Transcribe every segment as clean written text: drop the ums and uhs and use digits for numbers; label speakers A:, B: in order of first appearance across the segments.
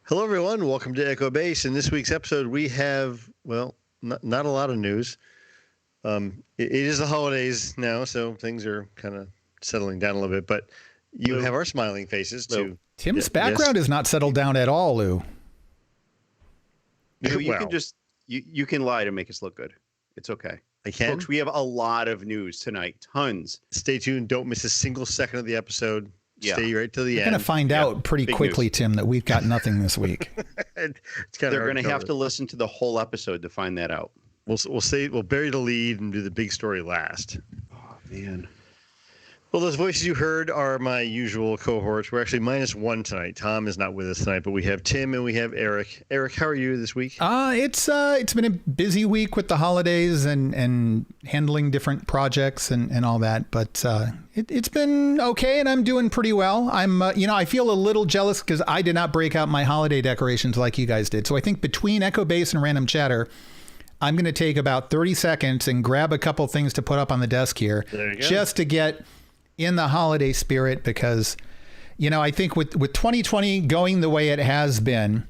A: Hello, everyone. Welcome to Echo Base. In this week's episode, we have, well, not a lot of news. It is the holidays now, so things are kind of settling down a little bit. But you have our smiling faces, too.
B: Tim's background is not settled down at all, Lou.
C: You can just you can lie to make us look good. It's okay.
A: I can.
C: Folks, we have a lot of news tonight. Tons.
A: Stay tuned. Don't miss a single second of the episode.
C: Yeah.
A: Stay right to the end.
B: You're going to find out pretty quickly, Tim, that we've got nothing this week.
A: It's kind
C: They're going to have to listen to the whole episode to find that out.
A: We'll bury the lead and do the big story last.
C: Oh, man.
A: Well, those voices you heard are my usual cohorts. We're actually -1 tonight. Tom is not with us tonight, but we have Tim and we have Eric. Eric, how are you this week?
B: It's been a busy week with the holidays and handling different projects and all that, but it's been okay, and I'm doing pretty well. I'm I feel a little jealous because I did not break out my holiday decorations like you guys did. So I think between Echo Base and Random Chatter, I'm going to take about 30 seconds and grab a couple things to put up on the desk here, just to get in the holiday spirit, because, I think with 2020 going the way it has been,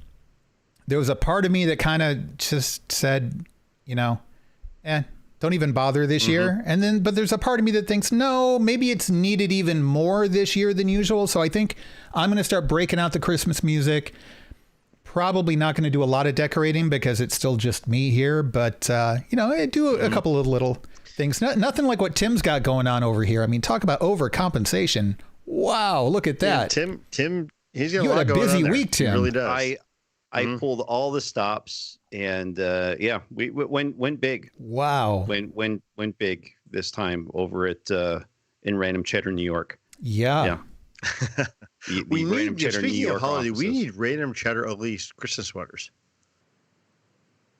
B: there was a part of me that kind of just said, don't even bother this year. But there's a part of me that thinks, no, maybe it's needed even more this year than usual. So I think I'm going to start breaking out the Christmas music. Probably not going to do a lot of decorating because it's still just me here. But, I do a couple of little things. Nothing like what Tim's got going on over here. I mean, talk about overcompensation. Wow, look at that.
A: Yeah, Tim, he's got a lot going on.
B: You had a busy week,
A: Tim. He really does.
C: I pulled all the stops, and we went big.
B: Wow,
C: went big this time over at in Random Chatter, New York.
B: Yeah.
A: We need, speaking of holiday, we need Random Chatter Elise Christmas sweaters.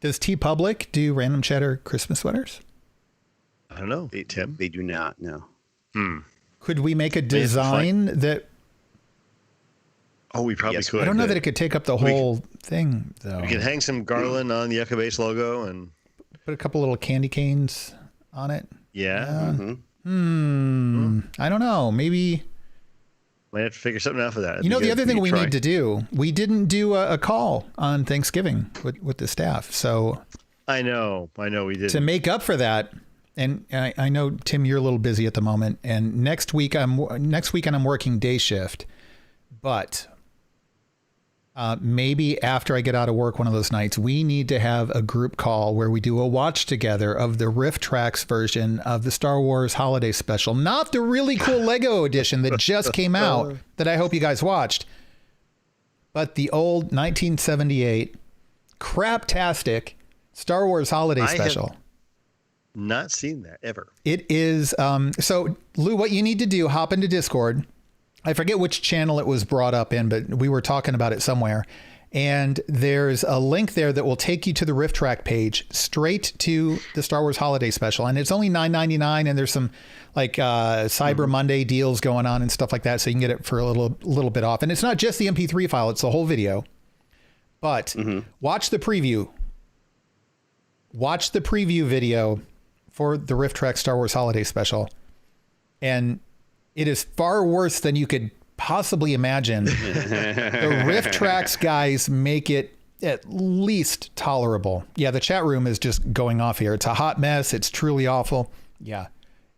B: Does TeePublic do Random Chatter Christmas sweaters?
A: I don't know.
C: Tim? They do not, no.
B: Could we make a design that...
A: Oh, we probably could.
B: I don't know that it could take up the whole thing, though.
A: We could hang some garland on the Echo Base logo and...
B: Put a couple little candy canes on it.
A: Yeah.
B: I don't know. Maybe...
A: Might have to figure something out for that.
B: The other thing we need to do, we didn't do a call on Thanksgiving with the staff. So...
A: I know we did.
B: To make up for that... And I know, Tim, you're a little busy at the moment. And next weekend I'm working day shift. But maybe after I get out of work one of those nights, we need to have a group call where we do a watch together of the Riff Tracks version of the Star Wars Holiday Special. Not the really cool Lego edition that just came out that I hope you guys watched. But the old 1978 craptastic Star Wars Holiday Special.
A: Not seen that ever.
B: It is. So, Lou, what you need to do, hop into Discord. I forget which channel it was brought up in, but we were talking about it somewhere. And there's a link there that will take you to the Riff Track page straight to the Star Wars Holiday Special. And it's only $9.99. And there's some like Cyber Monday deals going on and stuff like that. So you can get it for a little bit off. And it's not just the MP3 file. It's the whole video. But watch the preview. Watch the preview video for the Riff Track Star Wars Holiday Special. And it is far worse than you could possibly imagine. The Riff Tracks guys make it at least tolerable. Yeah, the chat room is just going off here. It's a hot mess. It's truly awful. Yeah,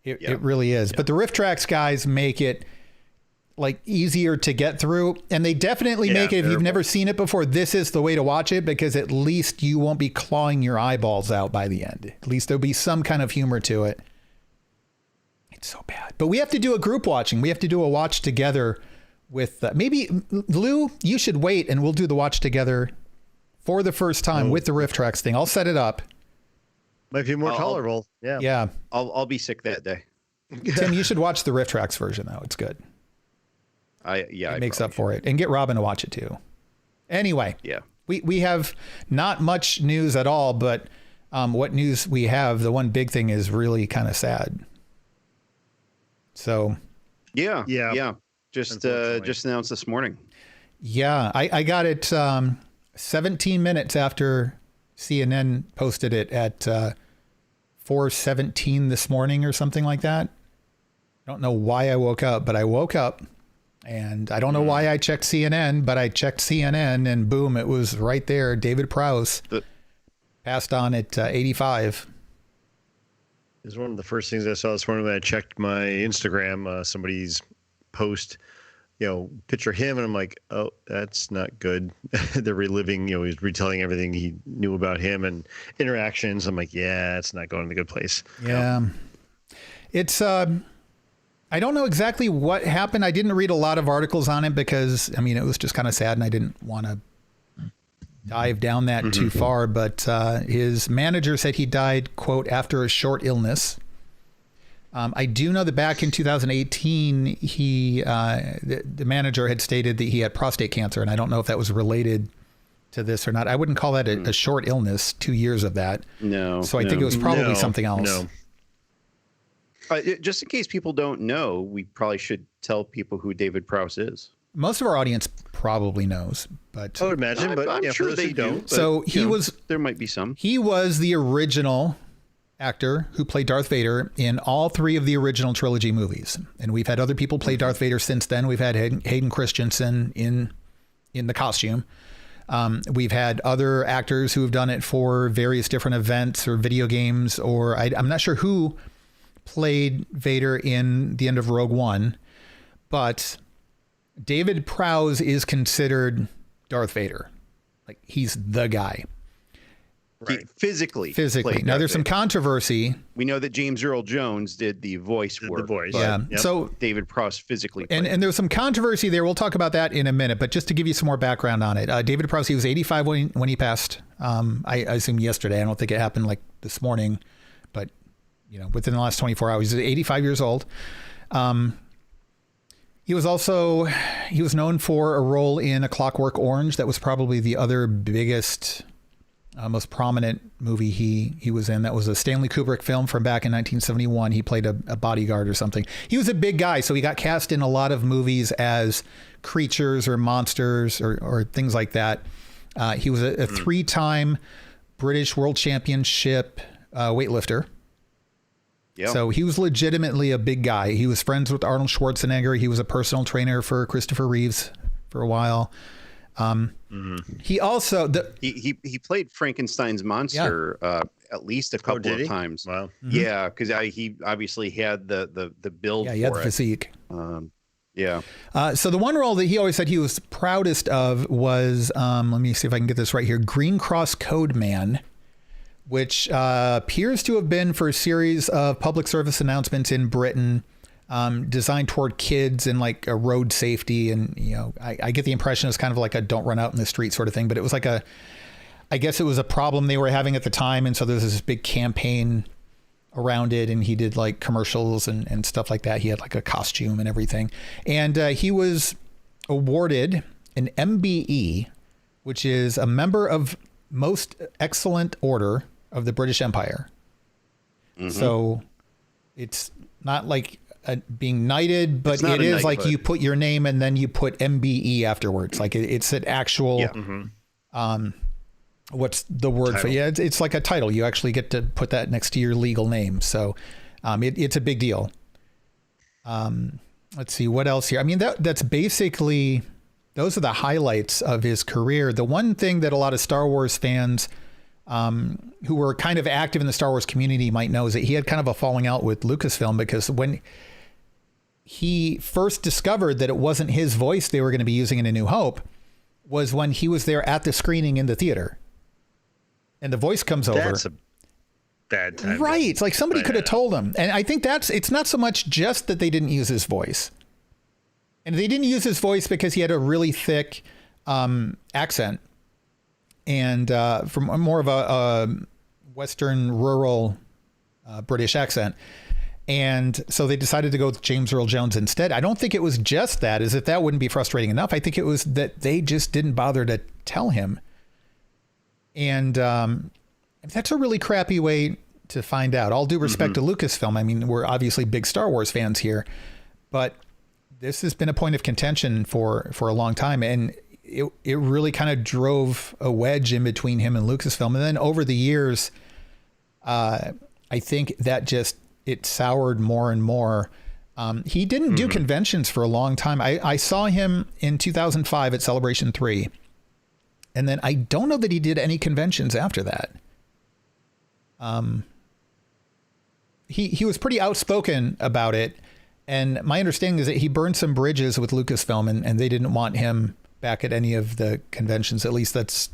B: it really is. But the Riff Tracks guys make it like easier to get through. And they definitely make it, if you've never seen it before, this is the way to watch it, because at least you won't be clawing your eyeballs out by the end. At least there'll be some kind of humor to it. It's so bad. But we have to do a group watching. We have to do a watch together with maybe Lou, you should wait and we'll do the watch together for the first time with the Riff Tracks thing. I'll set it up.
A: Might be more tolerable.
B: Yeah.
C: I'll be sick that day.
B: Tim, you should watch the Riff Tracks version though. It's good.
C: It
B: makes up for it. And get Robin to watch it too. Anyway, we have not much news at all, but what news we have, the one big thing is really kind of sad. So
C: yeah. Just announced this morning.
B: Yeah, I got it 17 minutes after CNN posted it at 4:17 this morning or something like that. I don't know why I woke up, but I woke up And I don't know why I checked CNN, but I checked CNN and boom, it was right there. David Prowse passed on at 85.
A: It was one of the first things I saw this morning when I checked my Instagram. Somebody's post, picture him, and I'm like, oh, that's not good. They're reliving, he's retelling everything he knew about him and interactions. I'm like, yeah, it's not going in a good place.
B: Yeah. It's, I don't know exactly what happened. I didn't read a lot of articles on it because, it was just kind of sad and I didn't want to dive down that too far. But his manager said he died, quote, after a short illness. I do know that back in 2018, the manager had stated that he had prostate cancer. And I don't know if that was related to this or not. I wouldn't call that a short illness, 2 years of that.
C: No.
B: So I think it was probably something else.
A: No.
C: Just in case people don't know, we probably should tell people who David Prowse is.
B: Most of our audience probably knows, but
A: I would imagine, but
C: I'm sure they don't. But,
B: so
C: there might be some.
B: He was the original actor who played Darth Vader in all 3 of the original trilogy movies. And we've had other people play Darth Vader since then. We've had Hayden Christensen in the costume. We've had other actors who have done it for various different events or video games, or I'm not sure who played Vader in the end of Rogue One, but David Prowse is considered Darth Vader. Like, he's the guy.
C: Right. Physically.
B: Now, there's some controversy.
C: We know that James Earl Jones did the voice work.
A: The voice.
B: Yeah.
A: Yep.
B: So
C: David Prowse physically.
B: And there's some controversy there. We'll talk about that in a minute, but just to give you some more background on it, David Prowse, he was 85 when he passed. I assume yesterday. I don't think it happened like this morning, but within the last 24 hours, he's 85 years old. He was known for a role in A Clockwork Orange. That was probably the other biggest, most prominent movie he was in. That was a Stanley Kubrick film from back in 1971. He played a bodyguard or something. He was a big guy, so he got cast in a lot of movies as creatures or monsters or things like that. He was a 3-time British World Championship weightlifter.
C: Yep.
B: So he was legitimately a big guy. He was friends with Arnold Schwarzenegger. He was a personal trainer for Christopher Reeves for a while. He also
C: he played Frankenstein's monster at least a couple of times.
A: Wow.
C: Yeah, because he obviously had the build.
B: Yeah, he had the physique.
C: Yeah.
B: So the one role that he always said he was proudest of was, let me see if I can get this right here, Green Cross Code Man, which appears to have been for a series of public service announcements in Britain, designed toward kids and like a road safety. And, I get the impression it's kind of like a don't run out in the street sort of thing, but it was like I guess it was a problem they were having at the time. And so there's this big campaign around it, and he did like commercials and stuff like that. He had like a costume and everything. And he was awarded an MBE, which is a member of Most Excellent Order of the British Empire. So it's not like being knighted, but it is like you put your name and then you put MBE afterwards. Like it's an actual, what's the word
A: title.
B: for? Yeah, it's like a title. You actually get to put that next to your legal name. So it's a big deal. Let's see what else here. I mean, that's basically, those are the highlights of his career. The one thing that a lot of Star Wars fans who were kind of active in the Star Wars community might know is that he had kind of a falling out with Lucasfilm, because when he first discovered that it wasn't his voice they were going to be using in A New Hope was when he was there at the screening in the theater. And the voice comes over.
A: That's a bad time.
B: Right. It's like somebody could have told him. And I think it's not so much just that they didn't use his voice. And they didn't use his voice because he had a really thick accent. And from more of a Western rural British accent. And so they decided to go with James Earl Jones instead. I don't think it was just that, as if that wouldn't be frustrating enough. I think it was that they just didn't bother to tell him. And that's a really crappy way to find out. All due respect to Lucasfilm. I mean, we're obviously big Star Wars fans here, but this has been a point of contention for a long time. And it really kind of drove a wedge in between him and Lucasfilm. And then over the years, I think that it soured more and more. He didn't do conventions for a long time. I saw him in 2005 at Celebration 3. And then I don't know that he did any conventions after that. He was pretty outspoken about it. And my understanding is that he burned some bridges with Lucasfilm and they didn't want him back at any of the conventions. At least that's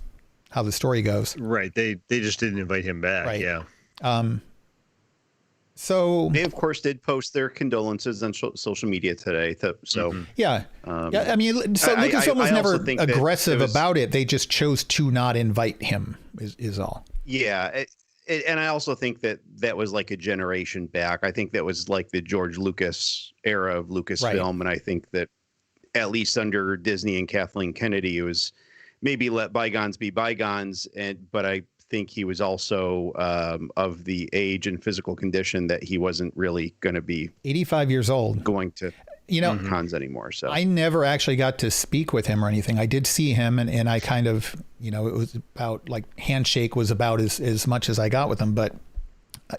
B: how the story goes.
A: Right. They just didn't invite him back.
B: Right.
A: Yeah.
B: So
C: they of course did post their condolences on social media today. So
B: yeah. I mean, so Lucasfilm was never aggressive about it. They just chose to not invite him is all.
C: Yeah. And I also think that was like a generation back. I think that was like the George Lucas era of Lucasfilm. Right. And I think that at least under Disney and Kathleen Kennedy, it was maybe let bygones be bygones. But I think he was also of the age and physical condition that he wasn't really going to be
B: 85 years old
C: going to cons anymore. So
B: I never actually got to speak with him or anything. I did see him and I kind of, it was about like handshake was about as much as I got with him. But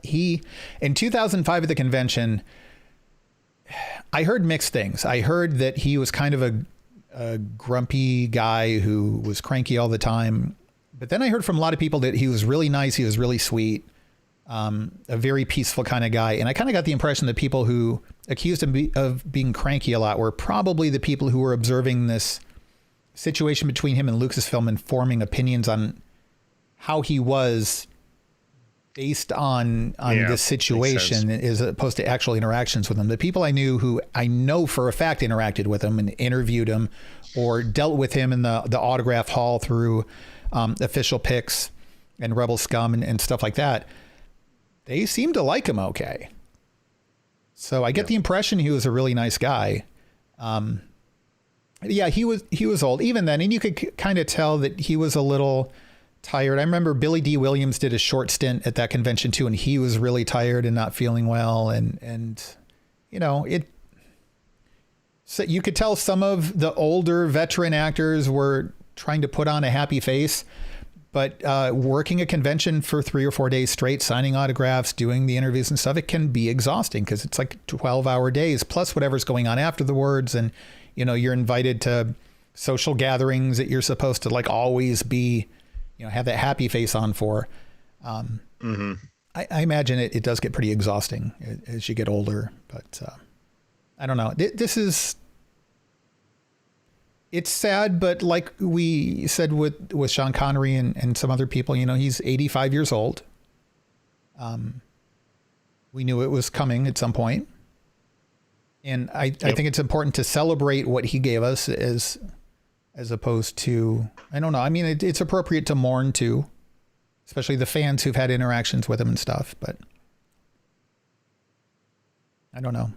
B: he, in 2005 at the convention, I heard mixed things. I heard that he was kind of a grumpy guy who was cranky all the time. But then I heard from a lot of people that he was really nice. He was really sweet, a very peaceful kind of guy. And I kind of got the impression that people who accused him of being cranky a lot were probably the people who were observing this situation between him and Lucasfilm and forming opinions on how he was based on this situation as opposed to actual interactions with him. The people I knew who I know for a fact interacted with him and interviewed him or dealt with him in the autograph hall through official pics and Rebel Scum and stuff like that, they seem to like him okay. So I get the impression he was a really nice guy. Yeah, he was old even then, and you could kind of tell that he was a little tired. I remember Billy D. Williams did a short stint at that convention too, and he was really tired and not feeling well, and so you could tell some of the older veteran actors were trying to put on a happy face, but working a convention for 3 or 4 days straight, signing autographs, doing the interviews and stuff, it can be exhausting because it's like 12-hour days plus whatever's going on afterwards. And, you're invited to social gatherings that you're supposed to like always be, have that happy face on for. I imagine it does get pretty exhausting as you get older, but I don't know. It's sad, but like we said with Sean Connery and some other people, he's 85 years old. We knew it was coming at some point. And I think it's important to celebrate what he gave us as opposed to, I don't know. I mean, it's appropriate to mourn too, especially the fans who've had interactions with him and stuff, but I don't know.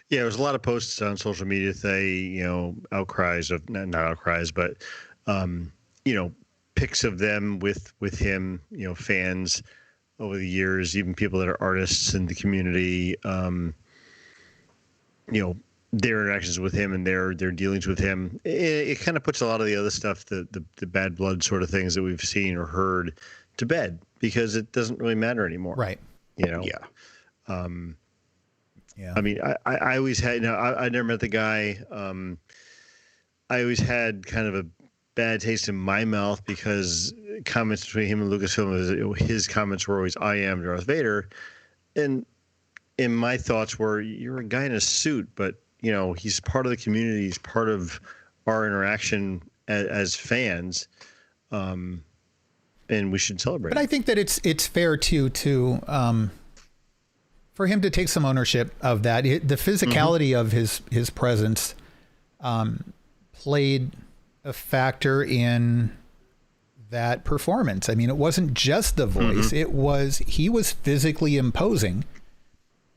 A: Yeah, there was a lot of posts on social media today, outcries of not outcries, but pics of them with him, fans over the years, even people that are artists in the community, their interactions with him and their dealings with him. It kind of puts a lot of the other stuff, the bad blood sort of things that we've seen or heard to bed because it doesn't really matter anymore.
B: Right.
A: Yeah. I mean, I always had, I never met the guy. I always had kind of a bad taste in my mouth because comments between him and Lucasfilm, his comments were always, I am Darth Vader. And my thoughts were, you're a guy in a suit, but, he's part of the community. He's part of our interaction as fans. And we should celebrate.
B: But I think that it's fair to for him to take some ownership of that. The physicality of his presence played a factor in that performance. I mean, it wasn't just the voice. He was physically imposing,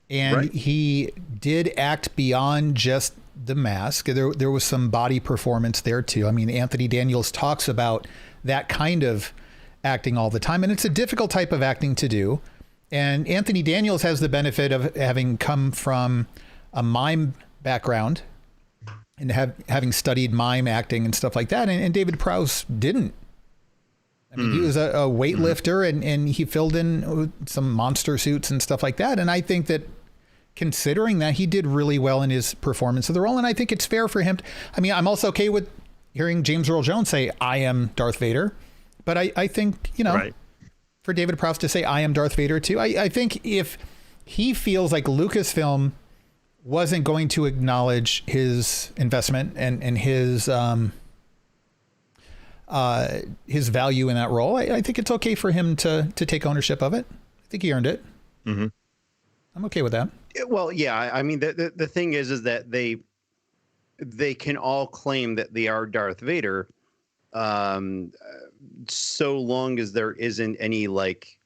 B: and he did act beyond just the mask. There was some body performance there too. I mean, Anthony Daniels talks about that kind of acting all the time, and it's a difficult type of acting to do. And Anthony Daniels has the benefit of having come from a mime background and having studied mime acting and stuff like that. And David Prowse didn't. I mean, he was a weightlifter and he filled in some monster suits and stuff like that. And I think that considering that he did really well in his performance of the role. And I think it's fair for him. I mean, I'm also okay with hearing James Earl Jones say, I am Darth Vader. But I think, right. For David Prowse to say, I am Darth Vader too. I think if he feels like Lucasfilm wasn't going to acknowledge his investment and his value in that role, I think it's okay for him to take ownership of it. I think he earned it.
A: Mm-hmm.
B: I'm okay with that.
C: Well, yeah. I mean, the thing is that they can all claim that they are Darth Vader, so long as there isn't any like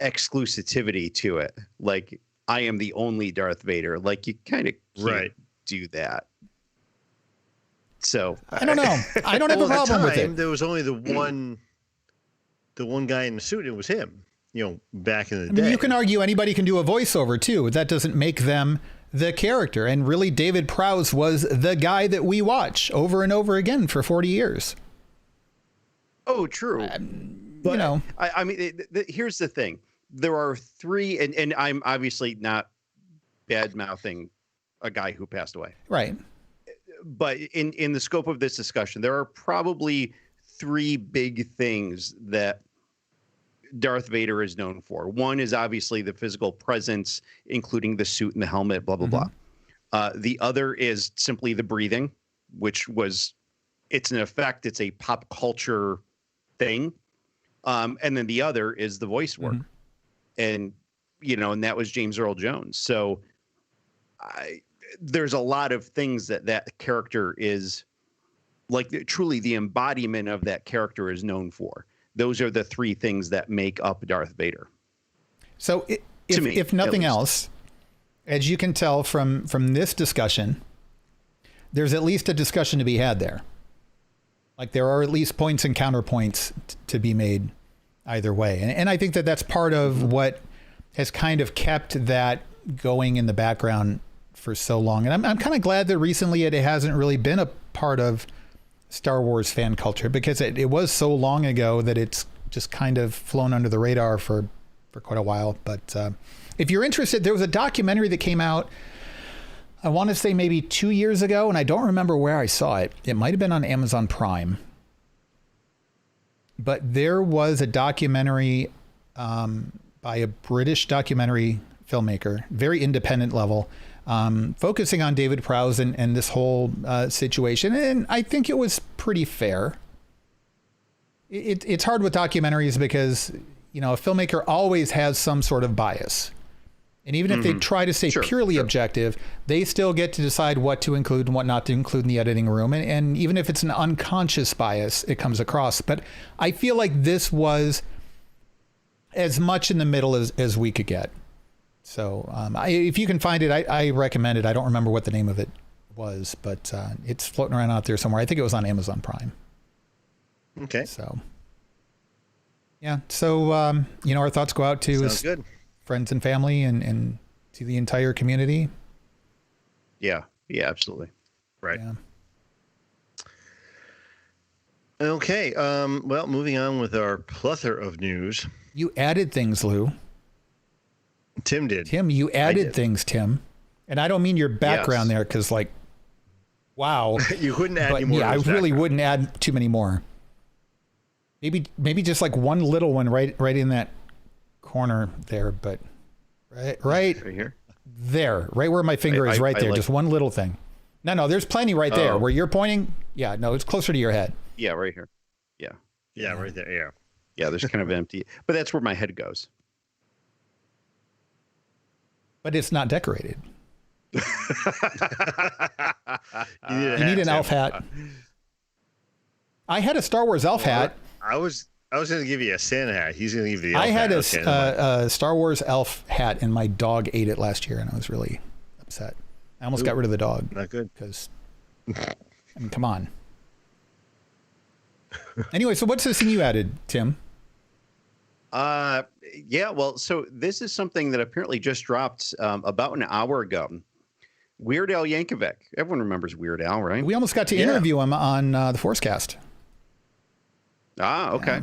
C: exclusivity to it. Like, I am the only Darth Vader. Like, you kind of can't do that. So
B: I don't know. I don't have a problem with it.
A: There was only the one guy in the suit. It was him. Back in the day.
B: You can argue anybody can do a voiceover too. That doesn't make them the character. And really, David Prowse was the guy that we watch over and over again for 40 years.
C: Oh, true. But I mean, here's the thing. There are three, and I'm obviously not bad-mouthing a guy who passed away.
B: Right.
C: But in the scope of this discussion, there are probably three big things that Darth Vader is known for. One is obviously the physical presence, including the suit and the helmet, blah, blah, blah. The other is simply the breathing, which it's an effect. It's a pop culture thing. And then the other is the voice work. And, and that was James Earl Jones. So there's a lot of things that character is like, truly the embodiment of that character is known for. Those are the three things that make up Darth Vader.
B: So if nothing else, as you can tell from this discussion, there's at least a discussion to be had there. Like, there are at least points and counterpoints to be made either way. And I think that that's part of what has kind of kept that going in the background for so long. And I'm kind of glad that recently it hasn't really been a part of Star Wars fan culture, because it was so long ago that it's just kind of flown under the radar for quite a while. But if you're interested, there was a documentary that came out, I want to say maybe 2 years ago, and I don't remember where I saw it. It might have been on Amazon Prime. But there was a documentary by a British documentary filmmaker, very independent level, focusing on David Prowse and this whole situation. And I think it was pretty fair. It's hard with documentaries because, a filmmaker always has some sort of bias. And even if they try to stay purely objective, they still get to decide what to include and what not to include in the editing room. And even if it's an unconscious bias, it comes across. But I feel like this was as much in the middle as we could get. So if you can find it, I recommend it. I don't remember what the name of it was, but it's floating around out there somewhere. I think it was on Amazon Prime.
A: Okay.
B: So, yeah. So, our thoughts go out to his friends and family and to the entire community.
C: Yeah. Yeah, absolutely.
A: Right. Yeah. Okay. Well, moving on with our plethora of news.
B: You added things, Lou.
A: Tim did.
B: Tim, you added things, Tim. And I don't mean your background there, because, like, wow.
A: You couldn't add any more.
B: Yeah, I really wouldn't add too many more. Maybe just like one little one right in that corner there, but right
C: here.
B: There, right where my finger is, right there. Just one little thing. No, there's plenty right there where you're pointing. Yeah, no, it's closer to your head.
C: Yeah, right here. Yeah.
A: Yeah, right there. Yeah.
C: Yeah, there's kind of empty, but that's where my head goes.
B: But it's not decorated.
A: You
B: need an elf hat. I had a Star Wars elf hat.
A: I was going to give you a Santa hat. He's going to give you the elf
B: hat.
A: I
B: had a Star Wars elf hat, and my dog ate it last year, and I was really upset. I almost got rid of the dog.
A: Not good.
B: Because, come on. Anyway, so what's this thing you added, Tim?
C: Yeah, well, so this is something that apparently just dropped about an hour ago. Weird Al Yankovic. Everyone remembers Weird Al, right?
B: We almost got to interview him on the Forcecast.
C: Ah, okay. Yeah.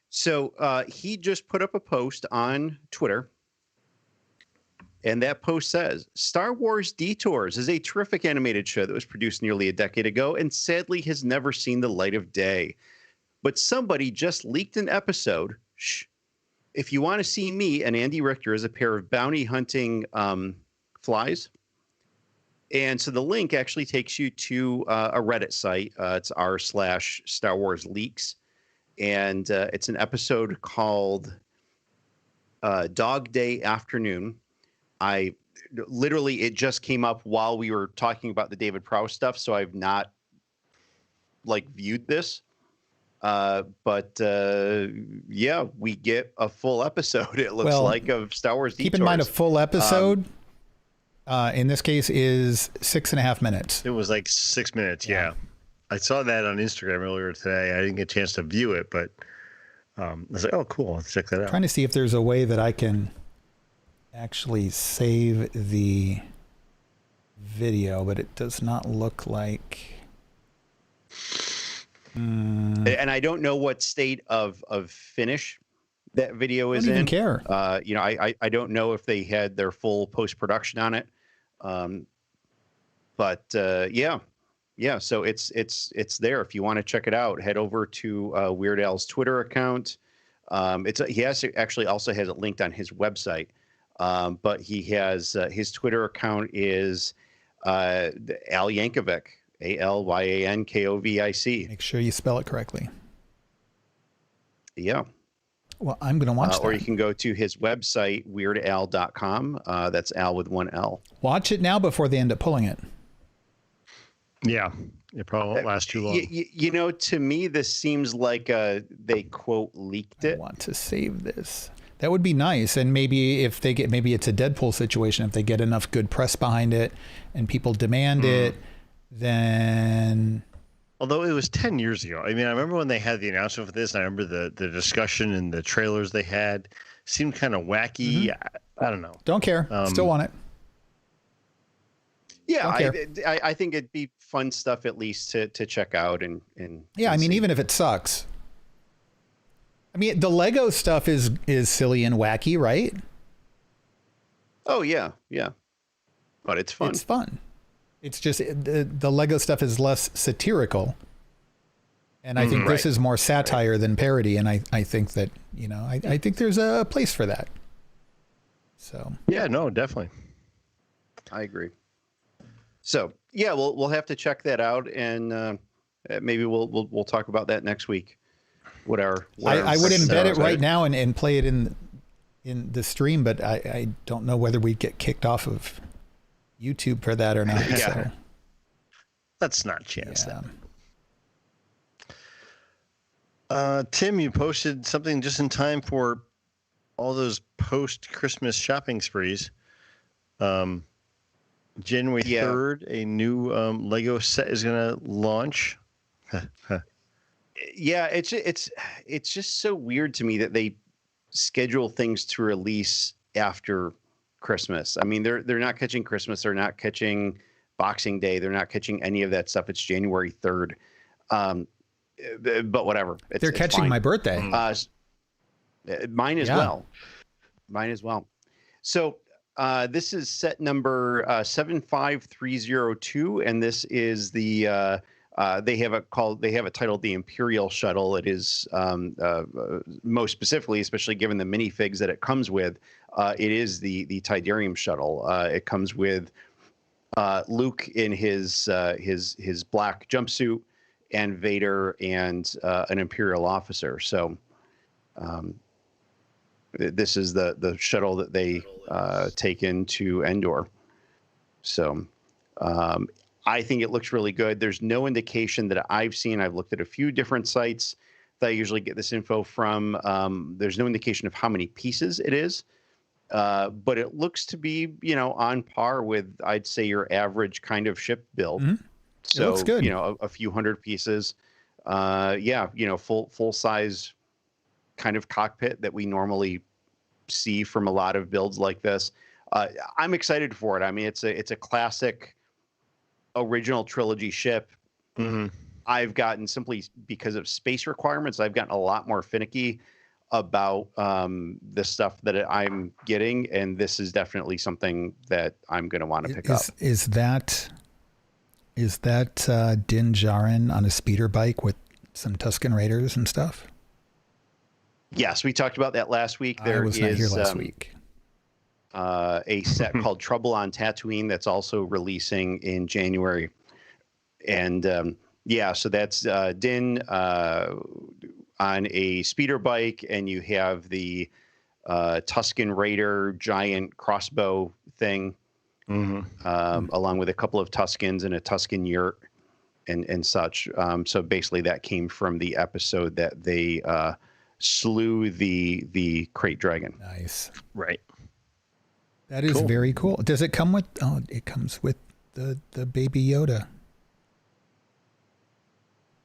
C: So he just put up a post on Twitter And that post says, Star Wars Detours is a terrific animated show that was produced nearly a decade ago and sadly has never seen the light of day. But somebody just leaked an episode. Shh. If you want to see me and Andy Richter as a pair of bounty hunting flies. And so the link actually takes you to a Reddit site. It's r/Star Wars Leaks. And it's an episode called Dog Day Afternoon. It just came up while we were talking about the David Prowse stuff, so I've not viewed this. But we get a full episode, it looks like, of Star Wars Detours.
B: Keep in mind a full episode in this case is 6.5 minutes.
A: It was like 6 minutes. Yeah. I saw that on Instagram earlier today. I didn't get a chance to view it, but I was like, oh, cool. Let's check that out.
B: I'm trying to see if there's a way that I can actually save the video, but it does not look like.
C: And I don't know what state of finish that video is in.
B: I don't even care.
C: I don't know if they had their full post-production on it. So it's there. If you want to check it out, head over to Weird Al's Twitter account. He actually also has it linked on his website. But he has his Twitter account is Al Yankovic, ALYANKOVIC.
B: Make sure you spell it correctly.
C: Yeah.
B: Well, I'm going to watch that.
C: Or you can go to his website, weirdal.com. That's Al with one L.
B: Watch it now before they end up pulling it.
A: Yeah. It probably won't last too long.
C: To me, this seems like they, quote, leaked it.
B: I want to save this. That would be nice. And maybe if they maybe it's a Deadpool situation. If they get enough good press behind it and people demand it, then.
A: Although it was 10 years ago. I mean, I remember when they had the announcement for this, and I remember the discussion and the trailers they had seemed kind of wacky. I don't know.
B: Don't care. Still want it.
C: Yeah, I think it'd be fun stuff at least to check out and
B: yeah, I mean, even if it sucks. I mean, the Lego stuff is silly and wacky, right?
C: Oh yeah, but it's fun.
B: It's fun. It's just the Lego stuff is less satirical, and I think this is more satire than parody. And I think that I think there's a place for that. So
A: yeah, no, definitely,
C: I agree. So yeah, we'll have to check that out, and maybe we'll talk about that next week.
B: I would embed it right now and play it in the stream, but I don't know whether we'd get kicked off of YouTube for that or not.
A: Yeah. So. That's not a chance. Yeah. Tim, you posted something just in time for all those post-Christmas shopping sprees. January 3rd, a new Lego set is going to launch.
C: Yeah, it's just so weird to me that they schedule things to release after Christmas. I mean, they're not catching Christmas, they're not catching Boxing Day, they're not catching any of that stuff. It's January 3rd. But whatever.
B: They're catching my birthday.
C: Mine as well. Mine as well. So this is set number 75302, and this is the they have it titled the Imperial Shuttle. It is most specifically, especially given the minifigs that it comes with, it is the Tidarium Shuttle. It comes with Luke in his black jumpsuit, and Vader and an Imperial officer. So this is the shuttle that they take into Endor. So I think it looks really good. There's no indication that I've seen. I've looked at a few different sites that I usually get this info from. There's no indication of how many pieces it is, but it looks to be, on par with, I'd say, your average kind of ship build.
B: Mm-hmm.
C: So,
B: it looks good.
C: A few hundred pieces. Full size kind of cockpit that we normally see from a lot of builds like this. I'm excited for it. I mean, it's a classic original trilogy ship.
A: Mm-hmm.
C: I've gotten, simply because of space requirements, I've gotten a lot more finicky about the stuff that I'm getting, and this is definitely something that I'm going to want to pick up.
B: Is that Din Djarin on a speeder bike with some Tusken Raiders and stuff?
C: Yes, we talked about that last week.
B: I was not here last week.
C: A set called Trouble on Tatooine that's also releasing in January. And yeah, so that's Din on a speeder bike, and you have the Tusken Raider giant crossbow thing, along with a couple of Tuskens and a Tusken yurt and such. So basically that came from the episode that they slew the Krayt Dragon.
B: Nice.
A: Right.
B: That is very cool. Does it come with, it comes with the baby Yoda.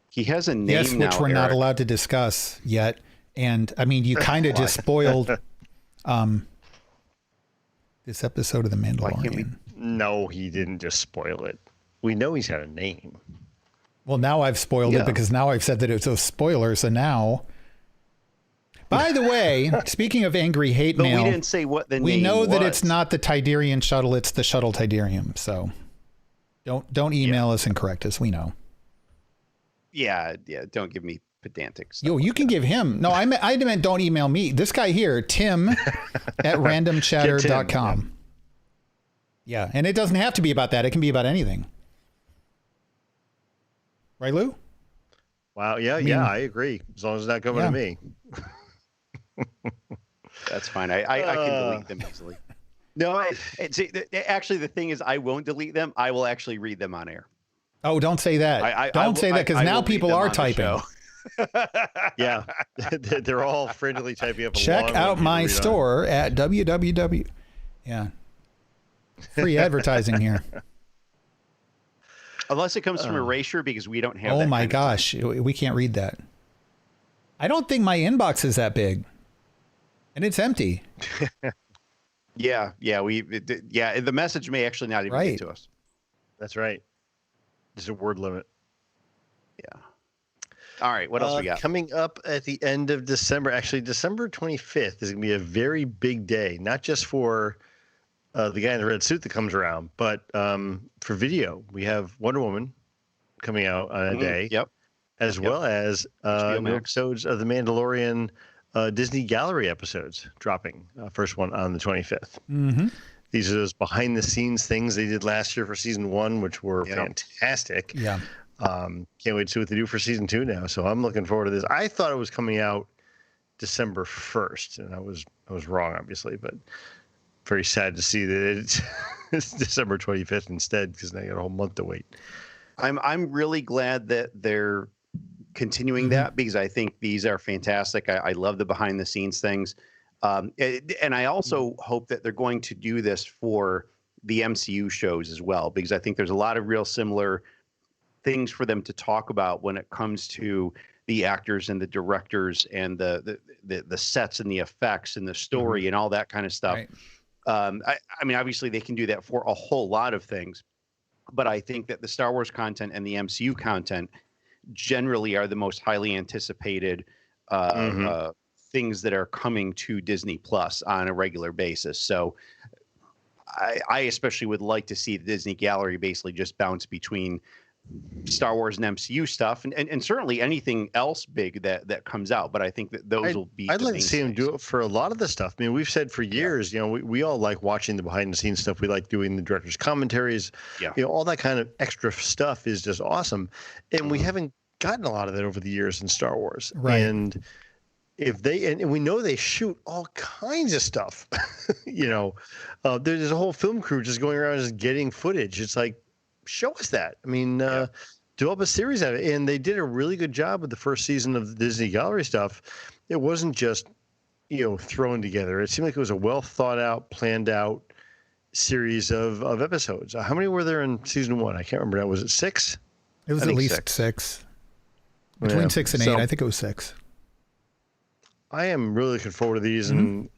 C: He has a name
B: yes, which
C: now,
B: we're
C: Eric.
B: not allowed to discuss yet. And I mean, you kind of just spoiled this episode of The Mandalorian.
A: No, he didn't just spoil it. We know he's got a name.
B: Well, now I've spoiled it because now I've said that it's a spoiler. So now, by the way, speaking of angry hate mail,
C: we didn't say what the name
B: we know that
C: was.
B: it's not the Tidarian shuttle; it's the shuttle Tidarium. So don't email us and correct us. We know.
C: Yeah. Don't give me pedantic stuff.
B: You can give him. No, I meant don't email me. This guy here, Tim at randomchatter.com. Yeah, and it doesn't have to be about that. It can be about anything. Right, Lou?
A: Wow. Yeah, I agree. As long as it's not coming to me.
C: That's fine. I can delete them easily. No, actually, the thing is, I won't delete them. I will actually read them on air.
B: Oh, don't say that. Don't say that, because now people are typing.
A: Yeah, they're all frantically typing up.
B: Check out my store at www. Yeah, free advertising here.
C: Unless it comes from Erasure, because we don't have.
B: Oh my gosh, we can't read that. I don't think my inbox is that big, and it's empty.
C: Yeah. The message may actually not even get to us.
A: That's right. There's a word limit.
C: Yeah. All right. What else we got?
A: Coming up at the end of December, actually December 25th is going to be a very big day, not just for the guy in the red suit that comes around, but for video. We have Wonder Woman coming out on a day, as well as new episodes of The Mandalorian Disney Gallery episodes dropping. First one on the 25th.
B: Mm-hmm.
A: These are those behind-the-scenes things they did last year for season 1, which were fantastic. Yeah. Can't wait to see what they do for season 2 now. So I'm looking forward to this. I thought it was coming out December 1st, and I was wrong, obviously, but very sad to see that it's December 25th instead, because now you got a whole month to wait.
C: I'm really glad that they're continuing that, because I think these are fantastic. I love the behind-the-scenes things. And I also hope that they're going to do this for the MCU shows as well, because I think there's a lot of real similar things for them to talk about when it comes to the actors and the directors and the sets and the effects and the story and all that kind of stuff. Right. I mean, obviously they can do that for a whole lot of things, but I think that the Star Wars content and the MCU content generally are the most highly anticipated things that are coming to Disney Plus on a regular basis. So I especially would like to see the Disney Gallery basically just bounce between Star Wars and MCU stuff, and certainly anything else big that comes out. But I think that those will be.
A: I'd like to see them do it for a lot of the stuff. I mean, we've said for years, we all like watching the behind the scenes stuff. We like doing the director's commentaries. Yeah. All that kind of extra stuff is just awesome, and we haven't gotten a lot of that over the years in Star Wars.
B: Right.
A: And if they, and we know they shoot all kinds of stuff, there's a whole film crew just going around just getting footage. It's like, show us that. I mean, develop a series out of it. And they did a really good job with the first season of the Disney Gallery stuff. It wasn't just, thrown together. It seemed like it was a well thought out, planned out series of episodes. How many were there in season 1? I can't remember now. Was it 6?
B: It was at least 6. Between 6 and 8, I think it was 6.
A: I am really looking forward to these and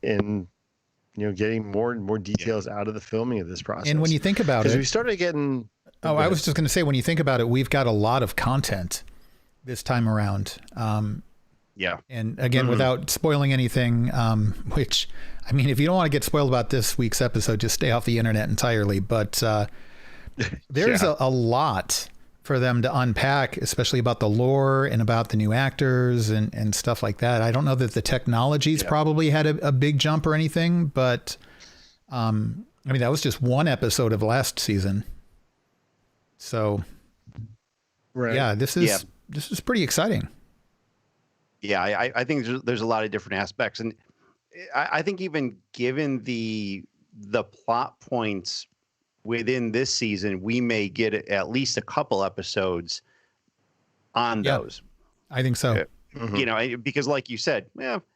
A: getting more and more details out of the filming of this process.
B: And when you think about it,
A: we started getting.
B: I was just going to say, when you think about it, we've got a lot of content this time around.
C: Yeah.
B: And again, without spoiling anything, which, I mean, if you don't want to get spoiled about this week's episode, just stay off the internet entirely. But there's a lot for them to unpack, especially about the lore and about the new actors and stuff like that. I don't know that the technology's probably had a big jump or anything, but I mean, that was just one episode of last season. So yeah, this is pretty exciting.
C: Yeah, I think there's a lot of different aspects, and I think even given the plot points within this season, we may get at least a couple episodes on those.
B: I think so.
C: You know, because like you said,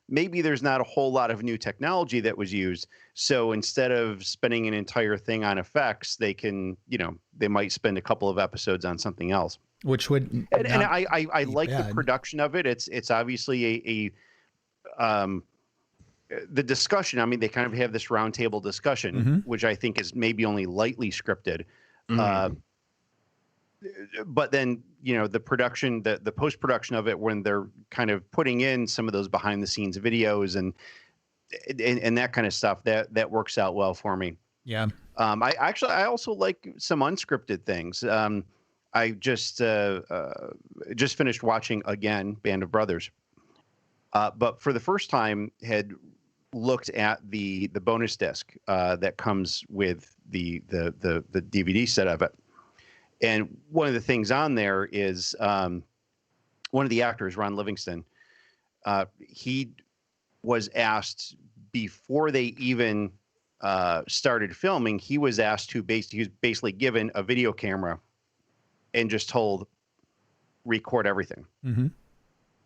C: maybe there's not a whole lot of new technology that was used. So instead of spending an entire thing on effects, they can, you know, they might spend a couple of episodes on something else.
B: Which would
C: and I like bad. The production of it. It's obviously the discussion. I mean, they kind of have this roundtable discussion, which I think is maybe only lightly scripted. But then, you know, the production, the post-production of it, when they're kind of putting in some of those behind the scenes videos and that kind of stuff, that works out well for me.
B: Yeah.
C: I also like some unscripted things. I just finished watching again Band of Brothers, but for the first time had looked at the bonus disc that comes with the DVD set of it, and one of the things on there is one of the actors, Ron Livingston. He was asked before they even started filming. He was asked to he was basically given a video camera and just told, record everything.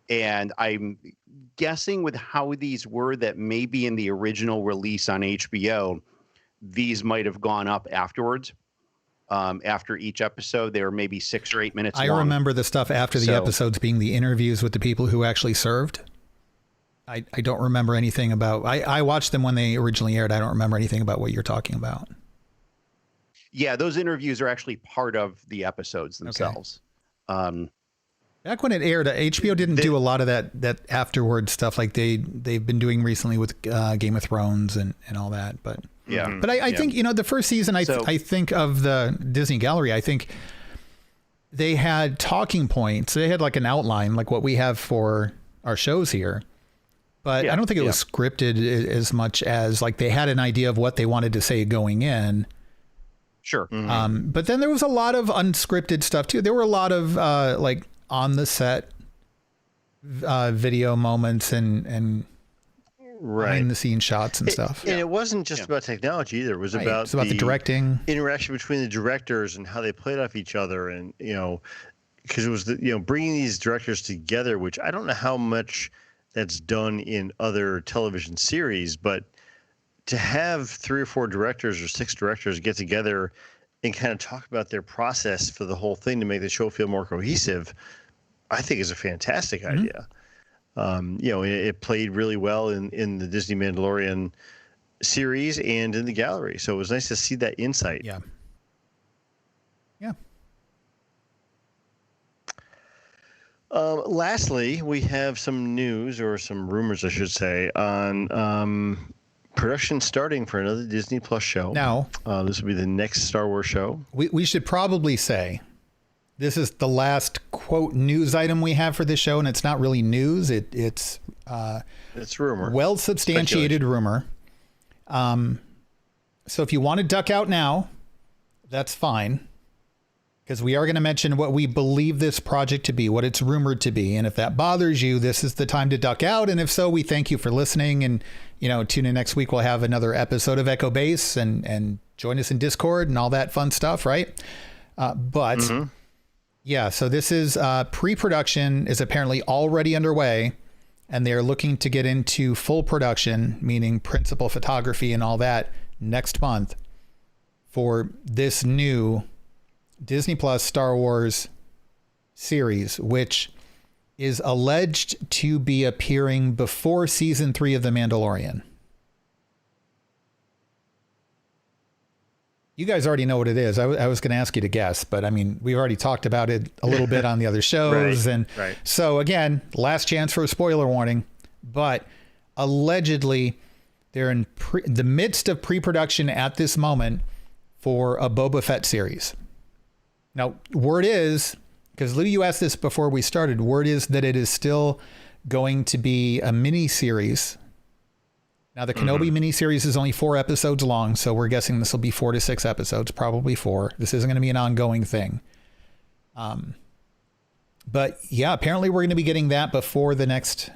C: And I'm guessing with how these were, that maybe in the original release on HBO, these might have gone up afterwards. After each episode, they were maybe 6 or 8 minutes long.
B: I remember the stuff after the episodes being the interviews with the people who actually served. I don't remember anything about, I watched them when they originally aired. I don't remember anything about what you're talking about.
C: Yeah, those interviews are actually part of the episodes themselves. Okay.
B: Back when it aired, HBO didn't do a lot of that afterward stuff like they've been doing recently with Game of Thrones and all that. But but I think, you know, the first season, I think of the Disney Gallery, I think they had talking points. They had like an outline, like what we have for our shows here. But I don't think it was scripted as much as like they had an idea of what they wanted to say going in.
C: Sure.
B: But then there was a lot of unscripted stuff too. There were a lot of like on the set video moments and behind the scene shots and stuff.
A: And it wasn't just about technology either. It was about
B: the directing,
A: interaction between the directors and how they played off each other. And, you know, because it was bringing these directors together, which I don't know how much that's done in other television series, but to have 3 or 4 directors or 6 directors get together and kind of talk about their process for the whole thing to make the show feel more cohesive, I think is a fantastic idea. You know, it played really well in the Disney Mandalorian series and in the gallery. So it was nice to see that insight.
B: Yeah.
A: Lastly, we have some news, or some rumors, I should say, on production starting for another Disney Plus show.
B: Now,
A: this will be the next Star Wars show.
B: We should probably say this is the last quote news item we have for this show, and it's not really news. It's
A: rumor,
B: well substantiated rumor. So if you want to duck out now, that's fine, because we are going to mention what we believe this project to be, what it's rumored to be. And if that bothers you, this is the time to duck out. And if so, we thank you for listening. And, you know, tune in next week. We'll have another episode of Echo Base and join us in Discord and all that fun stuff. Right. Yeah, so this is pre-production is apparently already underway, and they're looking to get into full production, meaning principal photography and all that, next month for this new Disney Plus Star Wars series, which is alleged to be appearing before season 3 of The Mandalorian. You guys already know what it is. I was going to ask you to guess, but I mean, we've already talked about it a little bit on the other shows. So again, last chance for a spoiler warning, but allegedly they're in the midst of pre-production at this moment for a Boba Fett series. Now, word is, because Lou, you asked this before we started, word is that it is still going to be a mini series. Now, the Kenobi miniseries is only 4 episodes long, so we're guessing this will be 4 to 6 episodes, probably 4. This isn't going to be an ongoing thing. But yeah, apparently we're going to be getting that before the next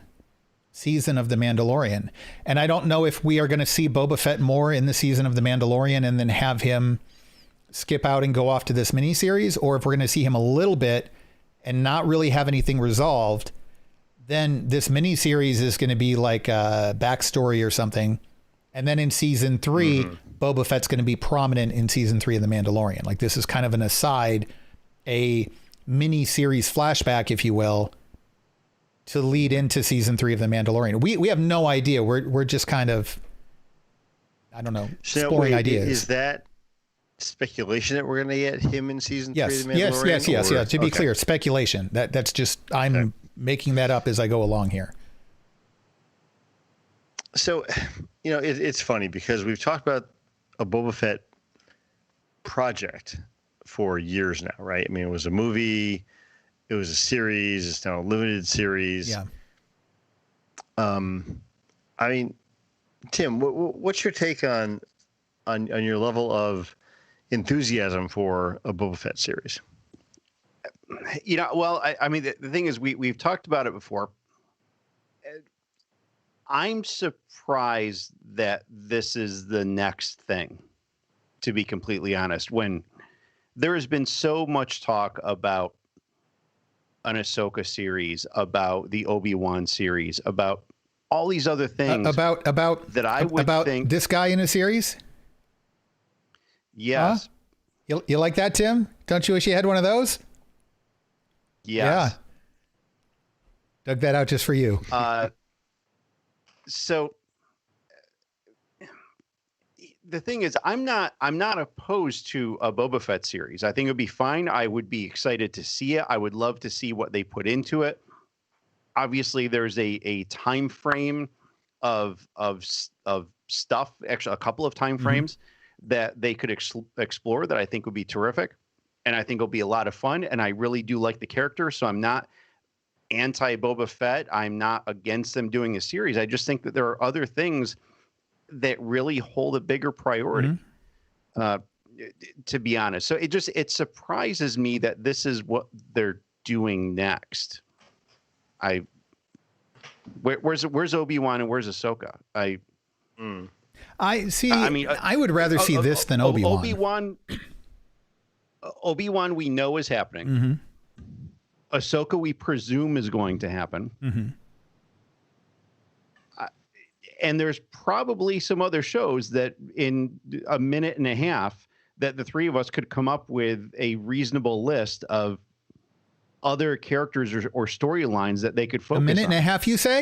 B: season of The Mandalorian. And I don't know if we are going to see Boba Fett more in the season of The Mandalorian and then have him skip out and go off to this miniseries, or if we're going to see him a little bit and not really have anything resolved. Then this miniseries is going to be like a backstory or something. And then in season 3, Boba Fett's going to be prominent in season 3 of The Mandalorian. Like this is kind of an aside, a miniseries flashback, if you will, to lead into season 3 of The Mandalorian. We have no idea. We're just kind of, I don't know, exploring ideas.
A: Is that speculation that we're going to get him in season 3 of The Mandalorian?
B: Yes. To be clear, speculation. That's just, I'm making that up as I go along here.
A: So, it's funny because we've talked about a Boba Fett project for years now, right? I mean, it was a movie, it was a series, it's now a limited series.
B: Yeah.
A: I mean, Tim, what's your take on your level of enthusiasm for a Boba Fett series?
C: Well, I mean, the thing is, we've talked about it before. I'm surprised that this is the next thing, to be completely honest, when there has been so much talk about an Ahsoka series, about the Obi-Wan series, about all these other things
B: about
C: that I would think
B: this guy in a series.
C: Yes.
B: Huh? You like that, Tim? Don't you wish you had one of those?
C: Yes.
B: Yeah. Dug that out just for you.
C: So the thing is, I'm not opposed to a Boba Fett series. I think it would be fine. I would be excited to see it. I would love to see what they put into it. Obviously, there's a time frame of stuff, actually a couple of time frames that they could explore that I think would be terrific. And I think it'll be a lot of fun. And I really do like the character. So I'm not anti Boba Fett. I'm not against them doing a series. I just think that there are other things that really hold a bigger priority, to be honest. So it surprises me that this is what they're doing next. Where's Obi-Wan and where's Ahsoka?
B: I see. I mean, I would rather see this than Obi-Wan.
C: Obi-Wan we know is happening. Ahsoka we presume is going to happen. And there's probably some other shows that in a minute and a half that the three of us could come up with a reasonable list of other characters or storylines that they could focus on.
B: A minute and a half, you say?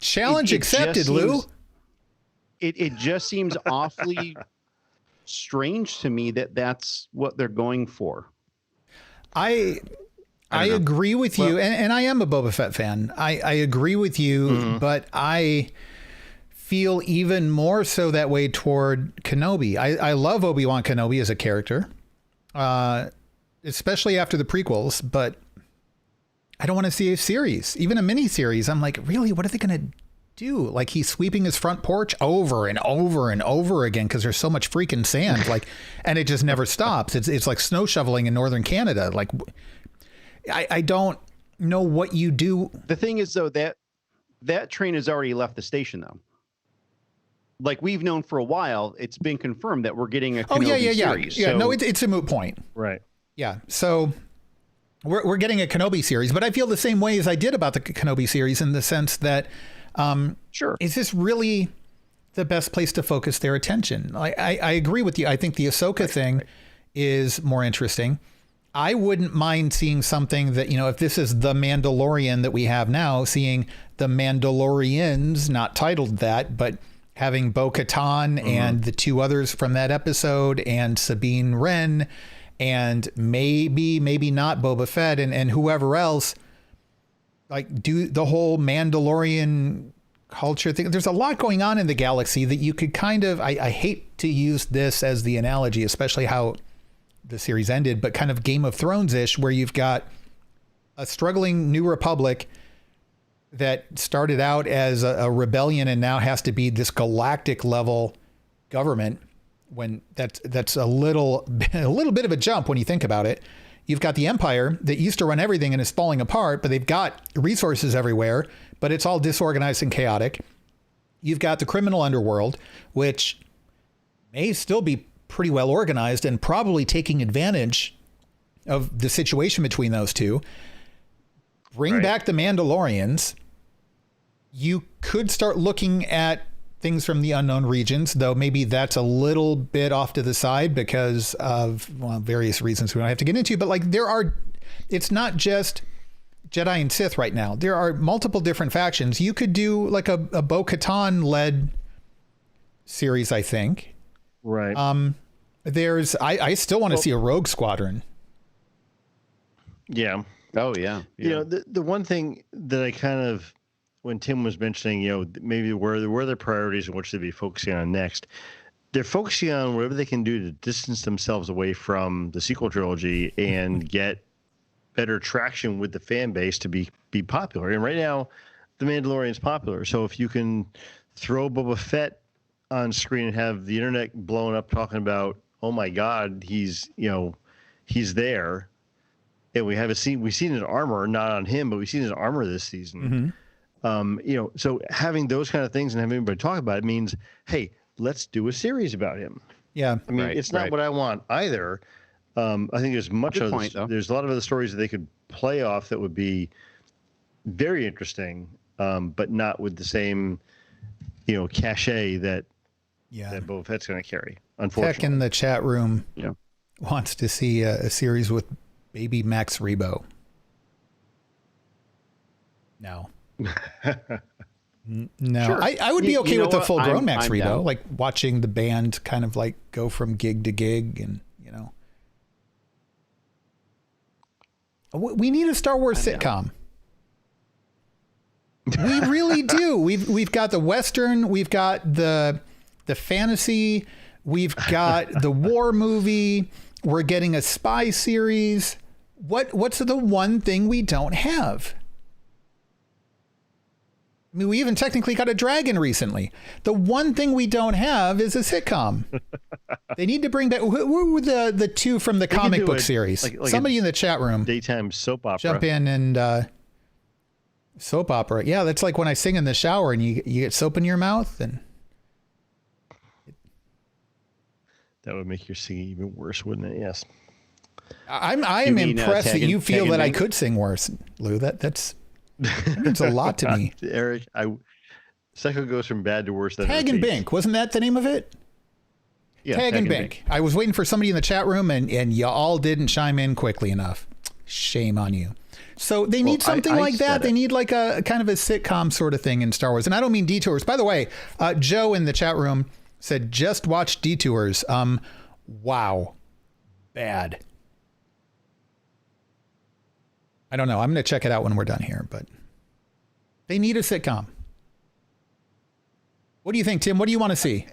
B: Challenge accepted, Lou.
C: It just seems awfully strange to me that that's what they're going for.
B: I agree with you, and I am a Boba Fett fan. I agree with you, but I feel even more so that way toward Kenobi. I love Obi-Wan Kenobi as a character, especially after the prequels, but I don't want to see a series, even a mini series. I'm like, really, what are they going to do? Like, he's sweeping his front porch over and over and over again because there's so much freaking sand, like, and it just never stops. It's like snow shoveling in northern Canada. Like, I don't know what you do.
C: The thing is, though, that train has already left the station, though. Like, we've known for a while, it's been confirmed that we're getting a Kenobi series.
B: Yeah, no, it's a moot point.
A: Right.
B: Yeah. So we're getting a Kenobi series, but I feel the same way as I did about the Kenobi series in the sense that,
C: sure,
B: is this really the best place to focus their attention? I agree with you. I think the Ahsoka thing is more interesting. I wouldn't mind seeing something that, if this is the Mandalorian that we have now, seeing the Mandalorians, not titled that, but having Bo-Katan and the two others from that episode and Sabine Wren and maybe not Boba Fett and whoever else, like do the whole Mandalorian culture thing. There's a lot going on in the galaxy that you could kind of, I hate to use this as the analogy, especially how the series ended, but kind of Game of Thrones-ish, where you've got a struggling New Republic that started out as a rebellion and now has to be this galactic level government, when that's a little bit of a jump when you think about it. You've got the Empire that used to run everything and is falling apart, but they've got resources everywhere, but it's all disorganized and chaotic. You've got the criminal underworld, which may still be pretty well organized and probably taking advantage of the situation between those two. Bring back the Mandalorians. You could start looking at things from the unknown regions, though maybe that's a little bit off to the side because of various reasons we don't have to get into. But like it's not just Jedi and Sith right now. There are multiple different factions. You could do like a Bo-Katan led series, I think.
A: Right.
B: I still want to see a Rogue Squadron.
A: Yeah.
C: Oh yeah.
A: You know, the one thing that I kind of, when Tim was mentioning, you know, maybe where their priorities and what should they be focusing on next, they're focusing on whatever they can do to distance themselves away from the sequel trilogy and get better traction with the fan base to be popular. And right now, The Mandalorian is popular. So if you can throw Boba Fett on screen and have the internet blowing up talking about, oh my God, he's there. And we've seen his armor, not on him, but we've seen his armor this season.
B: Mm-hmm.
A: You know, so having those kind of things and having everybody talk about it means, hey, let's do a series about him.
B: Yeah.
A: I mean, it's not what I want either. I think there's there's a lot of other stories that they could play off that would be very interesting, but not with the same, you know, cachet that Boba Fett's going to carry, unfortunately.
B: Tech in the chat room wants to see a series with baby Max Rebo. No. No, sure. I would be okay with the full grown Max Rebo, down. Like watching the band kind of like go from gig to gig, and you know, we need a Star Wars sitcom. We really do. We've got the Western, we've got the fantasy, we've got the war movie, we're getting a spy series. What's the one thing we don't have? I mean, we even technically got a dragon recently. The one thing we don't have is a sitcom. They need to bring back. Who were the two from the comic book series? Like somebody in the chat room.
A: Daytime soap opera.
B: Jump in and soap opera. Yeah, that's like when I sing in the shower and you get soap in your mouth, and
A: that would make your singing even worse, wouldn't it? Yes.
B: I'm impressed that you feel that I could sing worse, Lou. That's a lot to me.
A: Eric, Secco goes from bad to worse.
B: Tag and Bink, wasn't that the name of it?
C: Yeah,
B: Tag and Bink. I was waiting for somebody in the chat room, and you all didn't chime in quickly enough. Shame on you. So they need something like that. They need like a kind of a sitcom sort of thing in Star Wars. And I don't mean Detours. By the way, Joe in the chat room said, just watch Detours. Wow. Bad. I don't know. I'm going to check it out when we're done here, but they need a sitcom. What do you think, Tim? What do you want to see?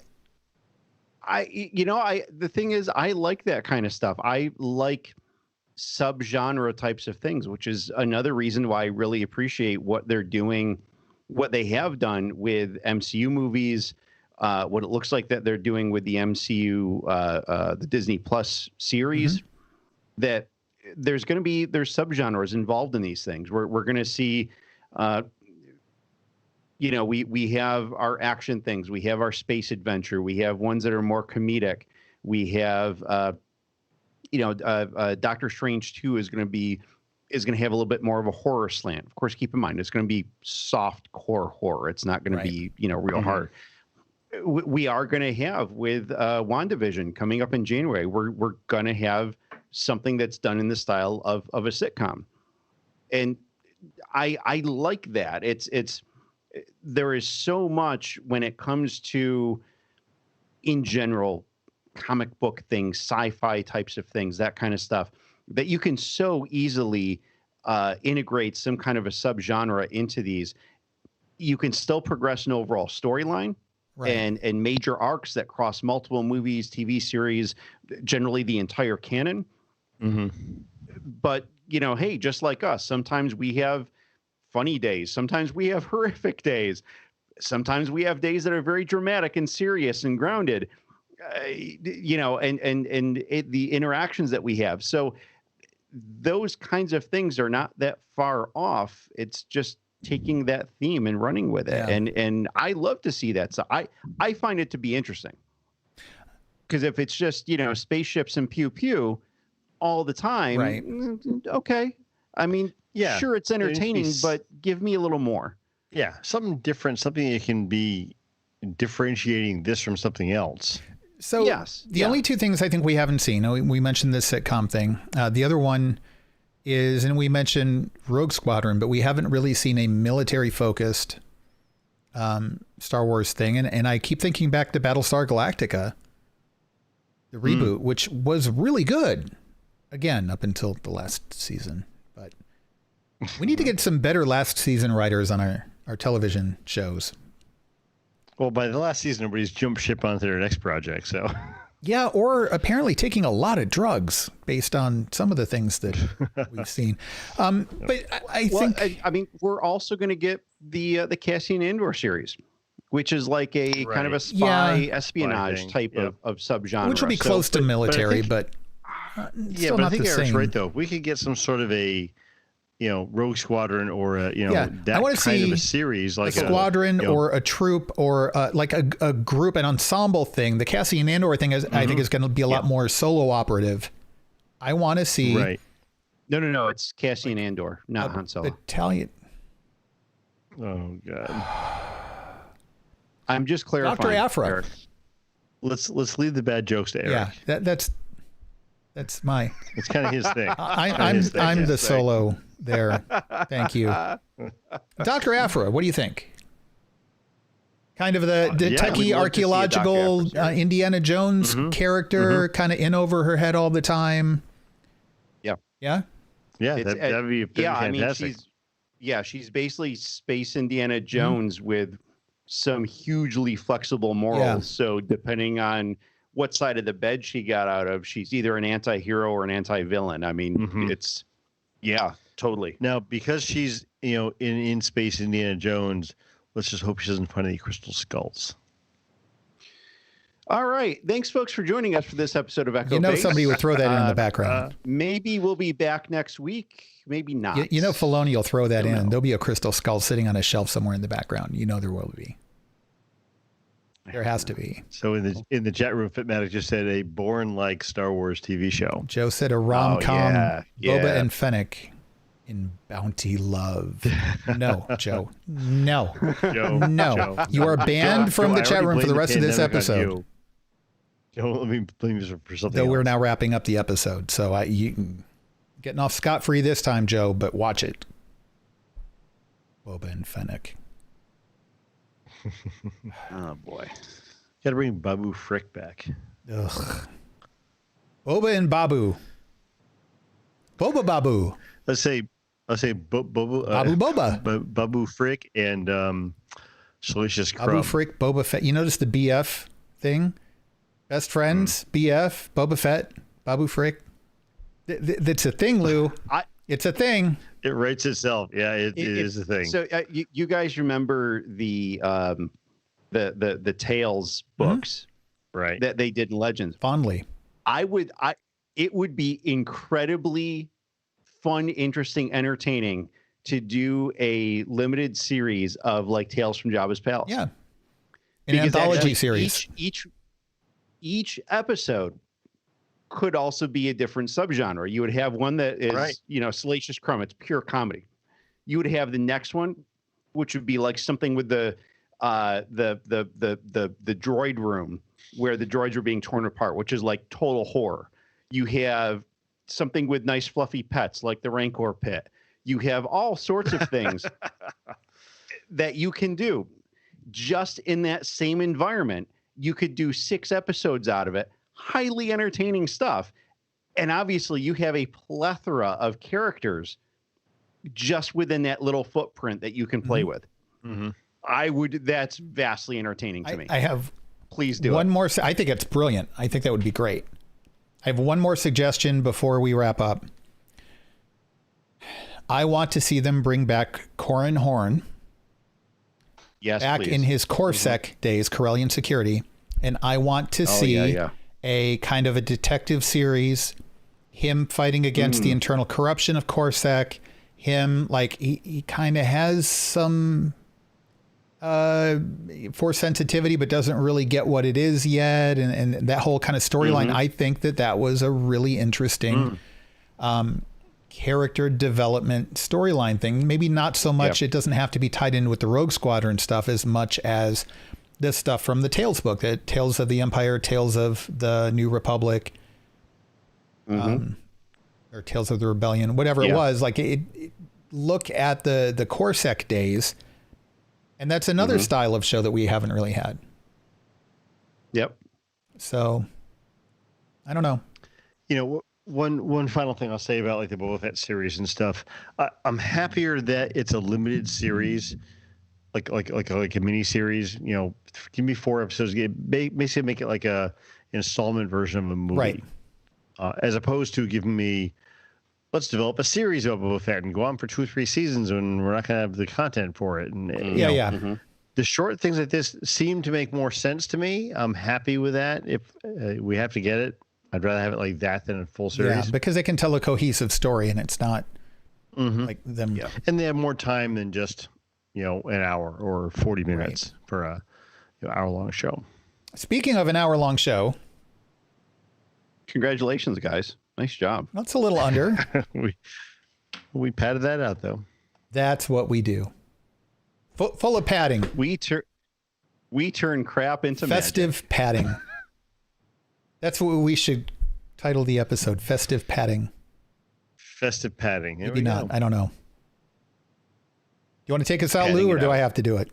C: The thing is, I like that kind of stuff. I like subgenre types of things, which is another reason why I really appreciate what they're doing, what they have done with MCU movies, what it looks like that they're doing with the MCU, the Disney Plus series, that there's subgenres involved in these things. We're going to see, we have our action things, we have our space adventure, we have ones that are more comedic. We have, Doctor Strange 2 is going to have a little bit more of a horror slant. Of course, keep in mind, it's going to be soft core horror. It's not going to be, real hard. We are going to have with WandaVision coming up in January. We're going to have something that's done in the style of a sitcom, and I like that. It's there is so much when it comes to, in general, comic book things, sci-fi types of things, that kind of stuff, that you can so easily integrate some kind of a subgenre into these. You can still progress an overall storyline. Right. And major arcs that cross multiple movies, TV series, generally the entire canon. Mm-hmm. But, hey, just like us, sometimes we have funny days. Sometimes we have horrific days. Sometimes we have days that are very dramatic and serious and grounded, the interactions that we have. So those kinds of things are not that far off. It's just taking that theme and running with it. Yeah. And I love to see that. So I find it to be interesting, because if it's just, spaceships and pew pew all the time, right. Okay. I mean, yeah, sure, it's entertaining, but give me a little more.
A: Yeah. Something different, something that can be differentiating this from something else.
B: So yes, the only two things I think we haven't seen, we mentioned this sitcom thing. The other one is, and we mentioned Rogue Squadron, but we haven't really seen a military-focused Star Wars thing. And I keep thinking back to Battlestar Galactica, the reboot, which was really good. Again, up until the last season. But we need to get some better last season writers on our television shows.
A: Well, by the last season, everybody's jumped ship onto their next project, so...
B: Yeah, or apparently taking a lot of drugs based on some of the things that we've seen. But I think...
C: I mean, we're also going to get the Cassian Andor series, which is like a kind of a spy espionage type of subgenre.
B: Which will be close to military, but
A: I think Eric's right, though. If we could get some sort of a... Rogue Squadron or that kind of a series, like
B: a squadron or a troop or like a group, an ensemble thing. The Cassian Andor thing is, I think, is going to be a lot more solo operative. I want to see.
A: Right.
C: No. It's Cassian Andor, not Han Solo.
B: Battalion.
A: Oh God.
C: I'm just clarifying.
B: Dr. Aphra.
C: Eric.
A: Let's leave the bad jokes to Eric.
B: Yeah, that's my.
A: It's kind of his thing.
B: I'm the solo there. Thank you, Dr. Aphra. What do you think? Kind of the techie archaeological Indiana Jones character, kind of in over her head all the time.
C: Yeah.
B: Yeah.
A: Yeah. That'd be fantastic.
C: I mean, she's basically Space Indiana Jones with some hugely flexible morals. Yeah. So depending on what side of the bed she got out of, she's either an anti-hero or an anti-villain. I mean, it's, totally.
A: Now, because she's, in Space Indiana Jones, let's just hope she doesn't find any crystal skulls.
C: All right. Thanks, folks, for joining us for this episode of Echo Base.
B: Somebody would throw that in the background.
C: Maybe we'll be back next week. Maybe not.
B: Filoni will throw that in. There'll be a crystal skull sitting on a shelf somewhere in the background. There will be. There has to be.
A: So in the chat room, Fitmatic just said a Bourne-like Star Wars TV show.
B: Joe said a rom-com, Boba and Fennec in Bounty Love. No, Joe. No. No. You are banned from the chat room for the rest of this episode.
A: Joe, let me blame you for something
B: Though
A: else.
B: We're now wrapping up the episode, so you getting off scot-free this time, Joe, but watch it. Boba and Fennec.
C: Oh boy,
A: gotta bring Babu Frick back.
B: Ugh. Boba and Babu. Boba Babu.
A: Let's say
B: Boba.
A: Babu Frick and Salacious Crumb.
B: Babu Frick, Boba Fett. You notice the BF thing? Best friends, BF, Boba Fett, Babu Frick. That's a thing, Lou. It's a thing.
A: It writes itself. Yeah, it is a thing.
C: So you guys remember the Tales books,
A: right?
C: That they did in Legends.
B: Fondly.
C: It would be incredibly fun, interesting, entertaining to do a limited series of like Tales from Jabba's Palace.
B: Yeah. An anthology series.
C: Each episode could also be a different subgenre. You would have one that is, Salacious Crumb. It's pure comedy. You would have the next one, which would be like something with the droid room where the droids are being torn apart, which is like total horror. You have something with nice fluffy pets like the Rancor pit. You have all sorts of things that you can do just in that same environment. You could do 6 episodes out of it, highly entertaining stuff. And obviously you have a plethora of characters just within that little footprint that you can play with. That's vastly entertaining to me.
B: I have
C: please do
B: one more. I think it's brilliant. I think that would be great. I have one more suggestion before we wrap up. I want to see them bring back Corin Horn.
C: Yes,
B: back
C: please.
B: in his Corpsec days, Corellian Security. And I want to see a kind of a detective series, him fighting against the internal corruption of Corpsec. Him, like, he kind of has some force sensitivity, but doesn't really get what it is yet. And that whole kind of storyline, I think that was a really interesting character development storyline thing. Maybe not so much. It doesn't have to be tied in with the Rogue Squadron stuff as much as this stuff from the Tales book, the Tales of the Empire, Tales of the New Republic, or Tales of the Rebellion, whatever it was. Like it look at the Corpsec days, and that's another style of show that we haven't really had.
C: Yep.
B: So I don't know.
A: You know, one final thing I'll say about like the Boba Fett series and stuff. I'm happier that it's a limited series, like a mini series. You know, give me 4 episodes. Basically, make it like an installment version of a movie,
B: right?
A: As opposed to giving me, let's develop a series of Boba Fett and go on for 2 or 3 seasons when we're not going to have the content for it. And the short things like this seem to make more sense to me. I'm happy with that. If we have to get it, I'd rather have it like that than a full series.
B: Yeah, because they can tell a cohesive story, and it's not like them.
A: Yeah, and they have more time than just an hour or 40 minutes for a hour-long show.
B: Speaking of an hour-long show,
C: congratulations, guys! Nice job.
B: That's a little under.
A: we padded that out though.
B: That's what we do. Full of padding.
C: We turn crap into
B: festive
C: magic.
B: Padding. That's what we should title the episode. Festive padding.
A: Festive padding.
B: Maybe not. I don't know. You want to take us out, Lou, or do I have to do it?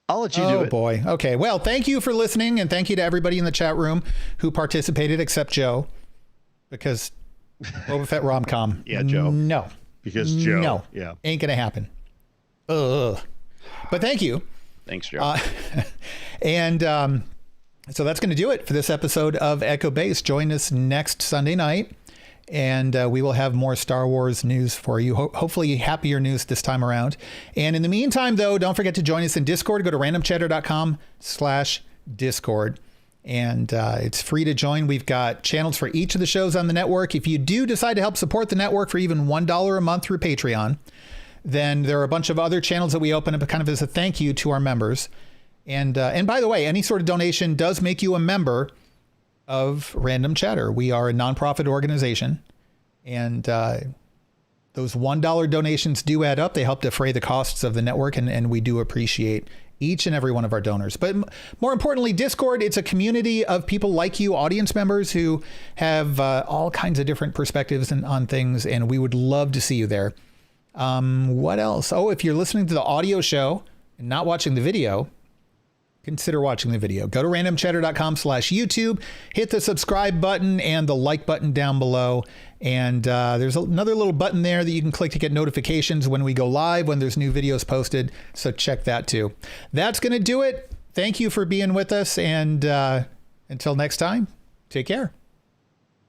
A: I'll let you do it.
B: Oh, boy. Okay. Well, thank you for listening, and thank you to everybody in the chat room who participated, except Joe, because Boba Fett rom-com.
A: Yeah, Joe.
B: No.
A: Because Joe.
B: No.
A: Yeah.
B: Ain't going to happen. Ugh. But thank you.
C: Thanks, Joe.
B: So that's going to do it for this episode of Echo Base. Join us next Sunday night, and we will have more Star Wars news for you. Hopefully happier news this time around. And in the meantime, though, don't forget to join us in Discord. Go to randomchatter.com/Discord. And it's free to join. We've got channels for each of the shows on the network. If you do decide to help support the network for even $1 a month through Patreon, then there are a bunch of other channels that we open up kind of as a thank you to our members. And by the way, any sort of donation does make you a member of Random Chatter. We are a nonprofit organization, and those $1 donations do add up. They help defray the costs of the network, and we do appreciate each and every one of our donors. But more importantly, Discord, it's a community of people like you, audience members who have all kinds of different perspectives on things, and we would love to see you there. What else? Oh, if you're listening to the audio show and not watching the video, consider watching the video. Go to randomchatter.com/YouTube, hit the subscribe button and the like button down below. And there's another little button there that you can click to get notifications when we go live, when there's new videos posted. So check that too. That's going to do it. Thank you for being with us. And until next time, take care.